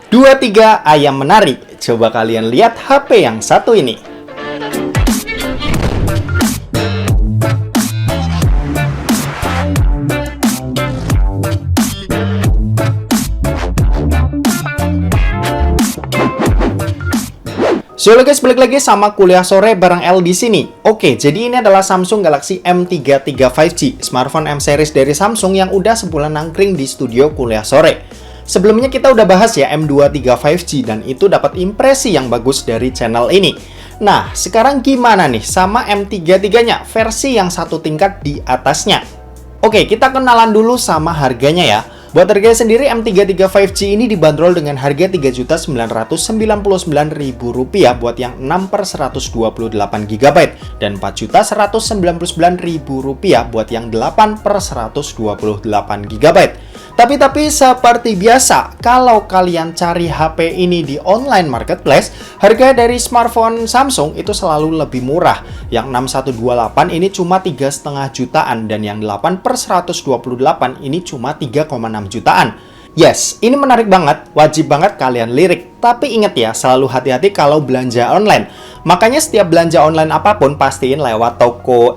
23 ayam menari. Coba kalian lihat HP yang satu ini. So guys, balik lagi sama kuliah sore bareng L di sini. Oke, jadi ini adalah Samsung Galaxy M33 5G, smartphone M series dari Samsung yang udah sebulan nangkring di studio kuliah sore. Sebelumnya kita udah bahas ya M23 5G dan itu dapat impresi yang bagus dari channel ini. Nah, sekarang gimana nih sama M33-nya, versi yang satu tingkat di atasnya? Oke, kita kenalan dulu sama harganya ya. Buat harganya sendiri, M33 5G ini dibanderol dengan harga Rp3.999.000 buat yang 6/128GB dan Rp4.199.000 buat yang 8/128GB. Tapi seperti biasa, kalau kalian cari HP ini di online marketplace, harga dari smartphone Samsung itu selalu lebih murah. Yang 6128 ini cuma 3,5 jutaan dan yang 8/128 ini cuma 3,6 jutaan. Yes, ini menarik banget, wajib banget kalian lirik. Tapi ingat ya, selalu hati-hati kalau belanja online. Makanya setiap belanja online apapun pastiin lewat toko.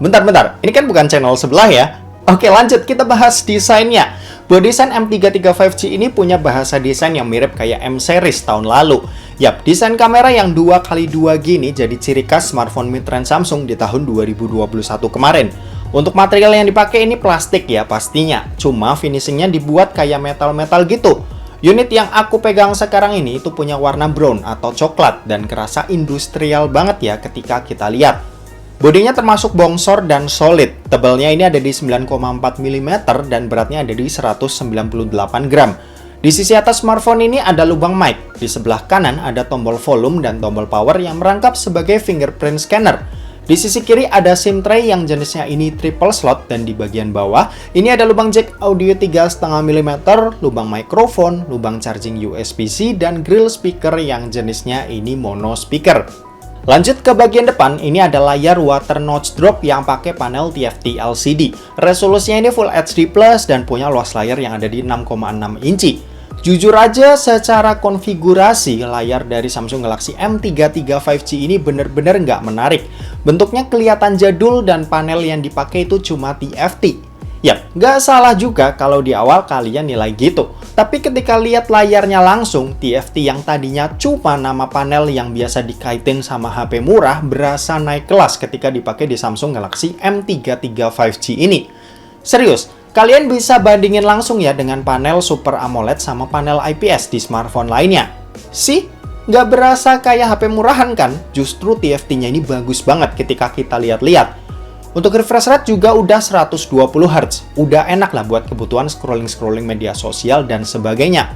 Bentar, ini kan bukan channel sebelah ya. Oke, lanjut kita bahas desainnya. Buat desain M33 5G ini punya bahasa desain yang mirip kayak M series tahun lalu. Yap, desain kamera yang 2x2 gini jadi ciri khas smartphone mid-range Samsung di tahun 2021 kemarin. Untuk material yang dipakai ini plastik ya pastinya, cuma finishingnya dibuat kayak metal-metal gitu. Unit yang aku pegang sekarang ini itu punya warna brown atau coklat dan kerasa industrial banget ya ketika kita lihat. Bodinya termasuk bongsor dan solid. Tebalnya ini ada di 9,4 mm dan beratnya ada di 198 gram. Di sisi atas smartphone ini ada lubang mic. Di sebelah kanan ada tombol volume dan tombol power yang merangkap sebagai fingerprint scanner. Di sisi kiri ada SIM tray yang jenisnya ini triple slot dan di bagian bawah ini ada lubang jack audio 3,5 mm, lubang mikrofon, lubang charging USB-C dan grill speaker yang jenisnya ini mono speaker. Lanjut ke bagian depan, ini ada layar water notch drop yang pakai panel TFT LCD. Resolusinya ini Full HD Plus dan punya luas layar yang ada di 6,6 inci. Jujur aja, secara konfigurasi, layar dari Samsung Galaxy M33 5G ini bener-bener nggak menarik. Bentuknya kelihatan jadul dan panel yang dipakai itu cuma TFT. Yap, nggak salah juga kalau di awal kalian nilai gitu. Tapi ketika lihat layarnya langsung, TFT yang tadinya cuma nama panel yang biasa dikaitin sama HP murah berasa naik kelas ketika dipakai di Samsung Galaxy M33 5G ini. Serius, kalian bisa bandingin langsung ya dengan panel Super AMOLED sama panel IPS di smartphone lainnya. Sih, nggak berasa kayak HP murahan kan? Justru TFT-nya ini bagus banget ketika kita lihat-lihat. Untuk refresh rate juga udah 120 Hz. Udah enak lah buat kebutuhan scrolling-scrolling media sosial dan sebagainya.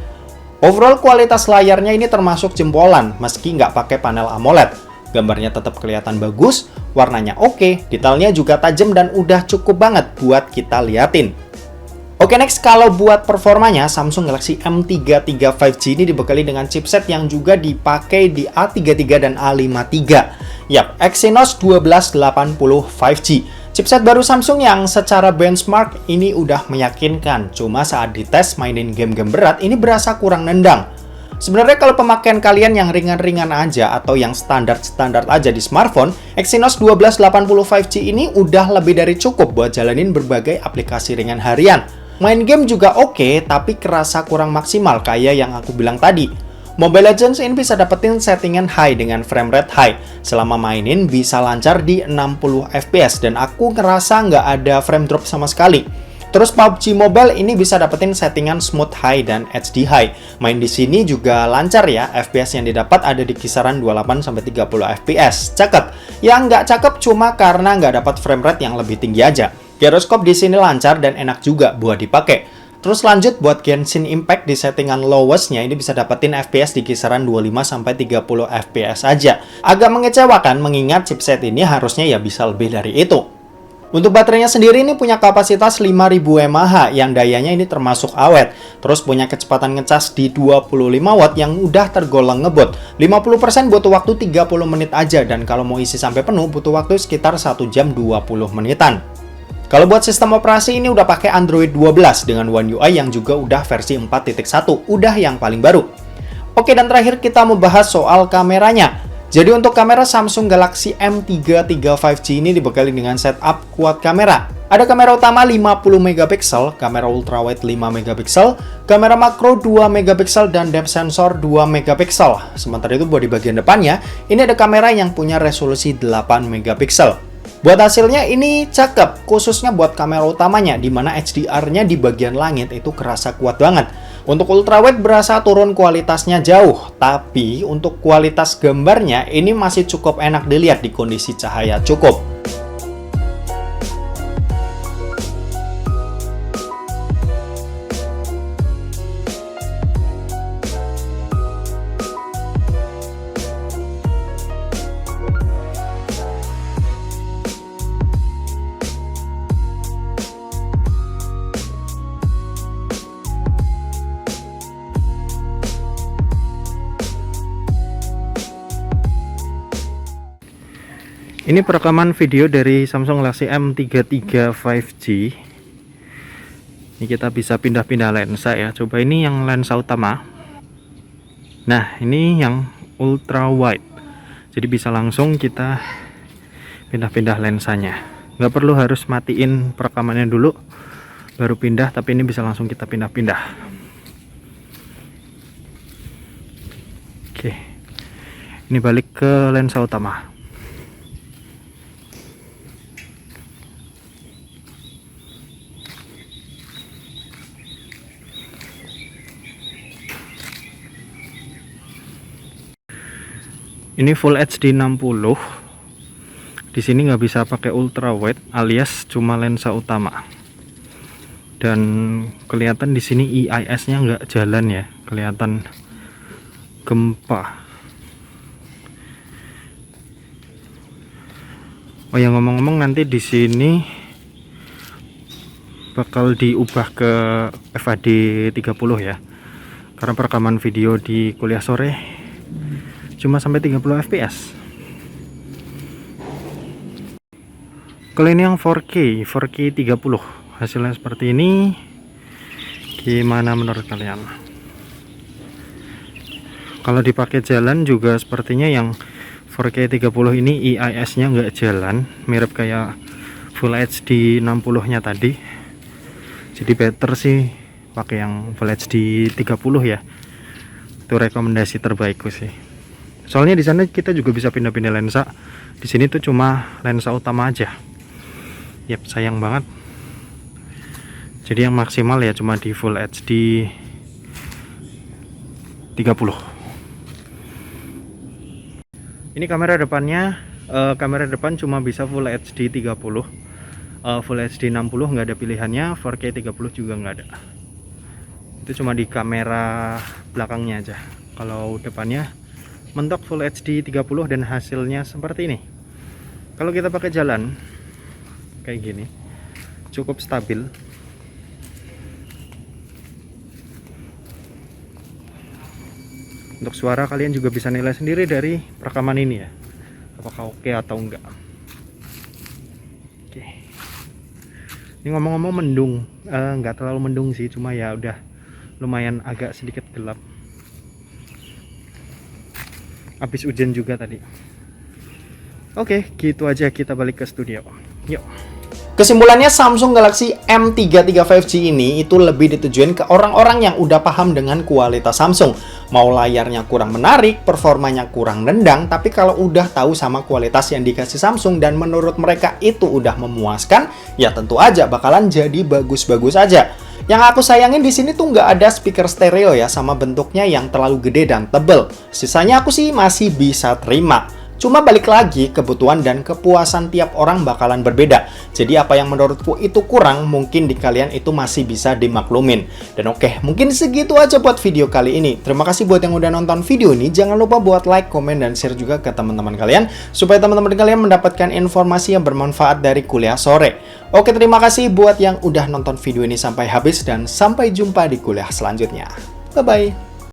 Overall kualitas layarnya ini termasuk jempolan meski nggak pakai panel AMOLED. Gambarnya tetap kelihatan bagus, warnanya oke, detailnya juga tajam dan udah cukup banget buat kita liatin. Oke, next, kalau buat performanya, Samsung Galaxy M33 5G ini dibekali dengan chipset yang juga dipakai di A33 dan A53. Yap, Exynos 1280 5G. Chipset baru Samsung yang secara benchmark ini udah meyakinkan. Cuma saat dites mainin game-game berat, ini berasa kurang nendang. Sebenarnya kalau pemakaian kalian yang ringan-ringan aja atau yang standar-standar aja di smartphone, Exynos 1280 5G ini udah lebih dari cukup buat jalanin berbagai aplikasi ringan harian. Main game juga oke, tapi kerasa kurang maksimal kayak yang aku bilang tadi. Mobile Legends ini bisa dapetin settingan high dengan frame rate high. Selama mainin bisa lancar di 60 fps dan aku ngerasa nggak ada frame drop sama sekali. Terus PUBG Mobile ini bisa dapetin settingan smooth high dan HD high. Main di sini juga lancar ya, FPS yang didapat ada di kisaran 28-30 fps. Cakep. Yang nggak cakep cuma karena nggak dapat frame rate yang lebih tinggi aja. Gyroscope di sini lancar dan enak juga buat dipakai. Terus lanjut buat Genshin Impact di settingan lowest-nya ini bisa dapetin FPS di kisaran 25-30 fps aja. Agak mengecewakan mengingat chipset ini harusnya ya bisa lebih dari itu. Untuk baterainya sendiri ini punya kapasitas 5000 mAh yang dayanya ini termasuk awet. Terus punya kecepatan ngecas di 25 watt yang udah tergolong ngebut. 50% butuh waktu 30 menit aja dan kalau mau isi sampai penuh butuh waktu sekitar 1 jam 20 menitan. Kalau buat sistem operasi ini udah pakai Android 12 dengan One UI yang juga udah versi 4.1, udah yang paling baru. Oke, dan terakhir kita membahas soal kameranya. Jadi untuk kamera Samsung Galaxy M33 5G ini dibekali dengan setup quad kamera. Ada kamera utama 50 megapiksel, kamera ultrawide 5 megapiksel, kamera makro 2 megapiksel, dan depth sensor 2 megapiksel. Sementara itu buat di bagian depannya, ini ada kamera yang punya resolusi 8 megapiksel. Buat hasilnya ini cakep, khususnya buat kamera utamanya, di mana HDR-nya di bagian langit itu kerasa kuat banget. Untuk ultrawide berasa turun kualitasnya jauh, tapi untuk kualitas gambarnya ini masih cukup enak dilihat di kondisi cahaya cukup. Ini perekaman video dari Samsung Galaxy M33 5G. Ini kita bisa pindah-pindah lensa ya. Coba ini yang lensa utama. Nah, ini yang ultra wide. Jadi bisa langsung kita pindah-pindah lensanya. Nggak perlu harus matiin perekamannya dulu baru pindah, tapi ini bisa langsung kita pindah-pindah. Oke. Ini balik ke lensa utama. Ini Full HD 60. Di sini nggak bisa pakai ultra wide alias cuma lensa utama. Dan kelihatan di sini IIS-nya nggak jalan ya, kelihatan gempa. Oh ya, ngomong-ngomong nanti di sini bakal diubah ke FHD 30 ya. Karena perekaman video di kuliah sore cuma sampai 30 fps. Kalau ini yang 4K 30, hasilnya seperti ini. Gimana menurut kalian? Kalau dipakai jalan juga sepertinya yang 4K 30 ini IIS nya nggak jalan, mirip kayak Full HD 60 nya tadi. Jadi better sih pakai yang Full HD 30 ya. Itu rekomendasi terbaikku sih. Soalnya di sana kita juga bisa pindah-pindah lensa. Di sini tuh cuma lensa utama aja. Yap, sayang banget. Jadi yang maksimal ya cuma di Full HD 30. Ini kamera depannya, kamera depan cuma bisa Full HD 30. Full HD 60 nggak ada pilihannya, 4K 30 juga nggak ada. Itu cuma di kamera belakangnya aja. Kalau depannya mentok Full HD 30 dan hasilnya seperti ini. Kalau kita pakai jalan kayak gini cukup stabil. Untuk suara kalian juga bisa nilai sendiri dari perekaman ini ya, apakah oke atau enggak. Oke. Ini ngomong-ngomong mendung, nggak terlalu mendung sih, cuma ya udah lumayan agak sedikit gelap. Habis hujan juga tadi. Oke, gitu aja, kita balik ke studio. Yuk. Kesimpulannya, Samsung Galaxy M33 5G ini itu lebih ditujuin ke orang-orang yang udah paham dengan kualitas Samsung. Mau layarnya kurang menarik, performanya kurang nendang, tapi kalau udah tahu sama kualitas yang dikasih Samsung dan menurut mereka itu udah memuaskan, ya tentu aja bakalan jadi bagus-bagus aja. Yang aku sayangin di sini tuh nggak ada speaker stereo ya, sama bentuknya yang terlalu gede dan tebel. Sisanya aku sih masih bisa terima. Cuma balik lagi, kebutuhan dan kepuasan tiap orang bakalan berbeda. Jadi apa yang menurutku itu kurang, mungkin di kalian itu masih bisa dimaklumin. Dan oke, mungkin segitu aja buat video kali ini. Terima kasih buat yang udah nonton video ini. Jangan lupa buat like, komen, dan share juga ke teman-teman kalian, supaya teman-teman kalian mendapatkan informasi yang bermanfaat dari kuliah sore. Oke, terima kasih buat yang udah nonton video ini sampai habis, dan sampai jumpa di kuliah selanjutnya. Bye-bye.